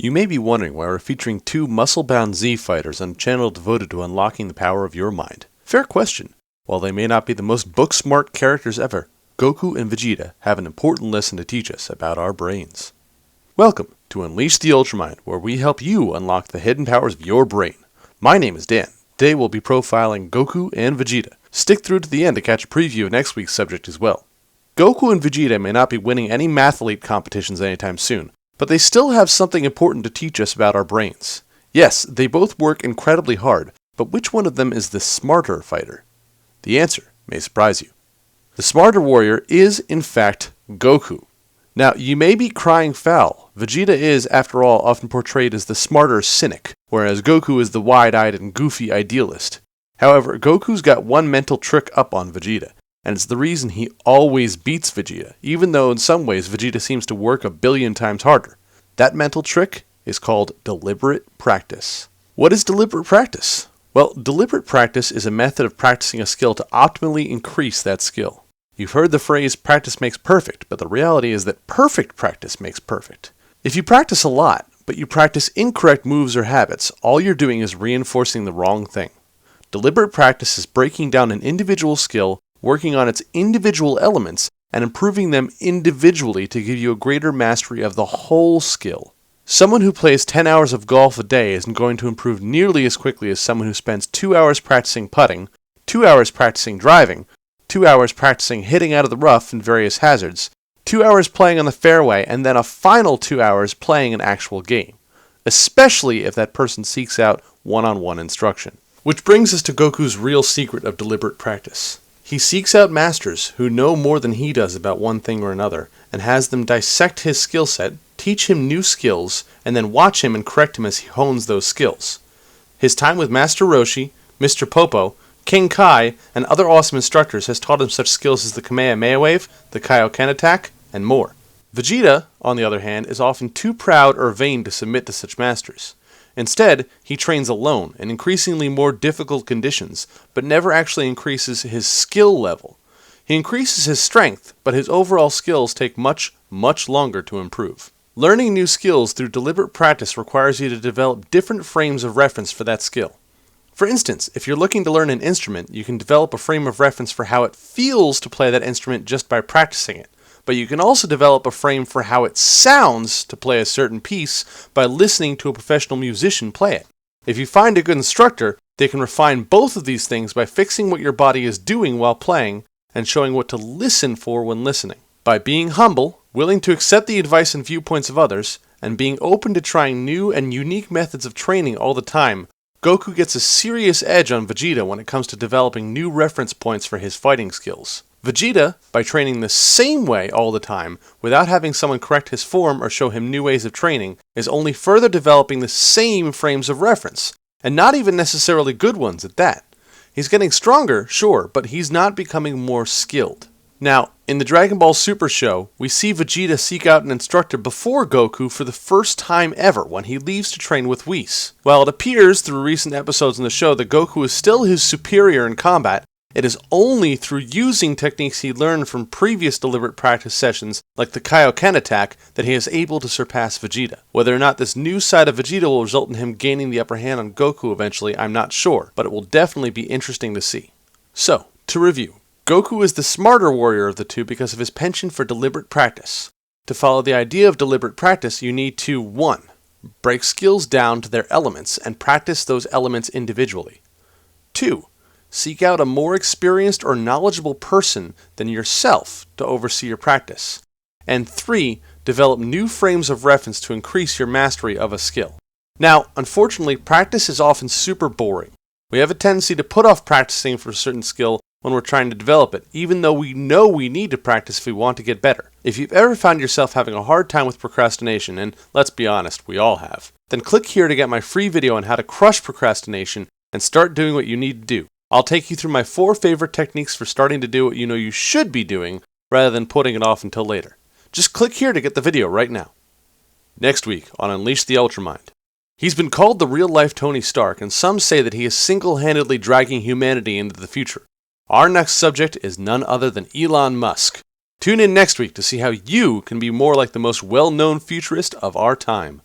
You may be wondering why we're featuring two muscle-bound Z fighters on a channel devoted to unlocking the power of your mind. Fair question. While they may not be the most book-smart characters ever, Goku and Vegeta have an important lesson to teach us about our brains. Welcome to Unleash the Ultramind, where we help you unlock the hidden powers of your brain. My name is Dan. Today we'll be profiling Goku and Vegeta. Stick through to the end to catch a preview of next week's subject as well. Goku and Vegeta may not be winning any mathlete competitions anytime soon, but they still have something important to teach us about our brains. Yes, they both work incredibly hard, but which one of them is the smarter fighter? The answer may surprise you. The smarter warrior is, in fact, Goku. Now, you may be crying foul. Vegeta is, after all, often portrayed as the smarter cynic, whereas Goku is the wide-eyed and goofy idealist. However, Goku's got one mental trick up on Vegeta, and it's the reason he always beats Vegeta, even though in some ways Vegeta seems to work 1,000,000,000 times harder. That mental trick is called deliberate practice. What is deliberate practice? Well, deliberate practice is a method of practicing a skill to optimally increase that skill. You've heard the phrase practice makes perfect, but the reality is that perfect practice makes perfect. If you practice a lot, but you practice incorrect moves or habits, all you're doing is reinforcing the wrong thing. Deliberate practice is breaking down an individual skill, working on its individual elements, and improving them individually to give you a greater mastery of the whole skill. Someone who plays 10 hours of golf a day isn't going to improve nearly as quickly as someone who spends 2 hours practicing putting, 2 hours practicing driving, 2 hours practicing hitting out of the rough and various hazards, 2 hours playing on the fairway, and then a final 2 hours playing an actual game, especially if that person seeks out one-on-one instruction. Which brings us to Goku's real secret of deliberate practice. He seeks out masters who know more than he does about one thing or another, and has them dissect his skill set, teach him new skills, and then watch him and correct him as he hones those skills. His time with Master Roshi, Mr. Popo, King Kai, and other awesome instructors has taught him such skills as the Kamehameha Wave, the Kaioken attack, and more. Vegeta, on the other hand, is often too proud or vain to submit to such masters. Instead, he trains alone in increasingly more difficult conditions, but never actually increases his skill level. He increases his strength, but his overall skills take much longer to improve. Learning new skills through deliberate practice requires you to develop different frames of reference for that skill. For instance, if you're looking to learn an instrument, you can develop a frame of reference for how it feels to play that instrument just by practicing it. But you can also develop a frame for how it sounds to play a certain piece by listening to a professional musician play it. If you find a good instructor, they can refine both of these things by fixing what your body is doing while playing and showing what to listen for when listening. By being humble, willing to accept the advice and viewpoints of others, and being open to trying new and unique methods of training all the time, Goku gets a serious edge on Vegeta when it comes to developing new reference points for his fighting skills. Vegeta, by training the same way all the time, without having someone correct his form or show him new ways of training, is only further developing the same frames of reference, and not even necessarily good ones at that. He's getting stronger, sure, but he's not becoming more skilled. Now, in the Dragon Ball Super show, we see Vegeta seek out an instructor before Goku for the first time ever when he leaves to train with Whis. While it appears through recent episodes in the show that Goku is still his superior in combat, it is only through using techniques he learned from previous deliberate practice sessions, like the Kaioken attack, that he is able to surpass Vegeta. Whether or not this new side of Vegeta will result in him gaining the upper hand on Goku eventually, I'm not sure, but it will definitely be interesting to see. So, to review, Goku is the smarter warrior of the two because of his penchant for deliberate practice. To follow the idea of deliberate practice, you need to 1. Break skills down to their elements and practice those elements individually. 2. Seek out a more experienced or knowledgeable person than yourself to oversee your practice. And 3. Develop new frames of reference to increase your mastery of a skill. Now, unfortunately, practice is often super boring. We have a tendency to put off practicing for a certain skill when we're trying to develop it, even though we know we need to practice if we want to get better. If you've ever found yourself having a hard time with procrastination, and let's be honest, we all have, then click here to get my free video on how to crush procrastination and start doing what you need to do. I'll take you through my 4 favorite techniques for starting to do what you know you should be doing rather than putting it off until later. Just click here to get the video right now. Next week on Unleash the Ultramind. He's been called the real-life Tony Stark, and some say that he is single-handedly dragging humanity into the future. Our next subject is none other than Elon Musk. Tune in next week to see how you can be more like the most well-known futurist of our time.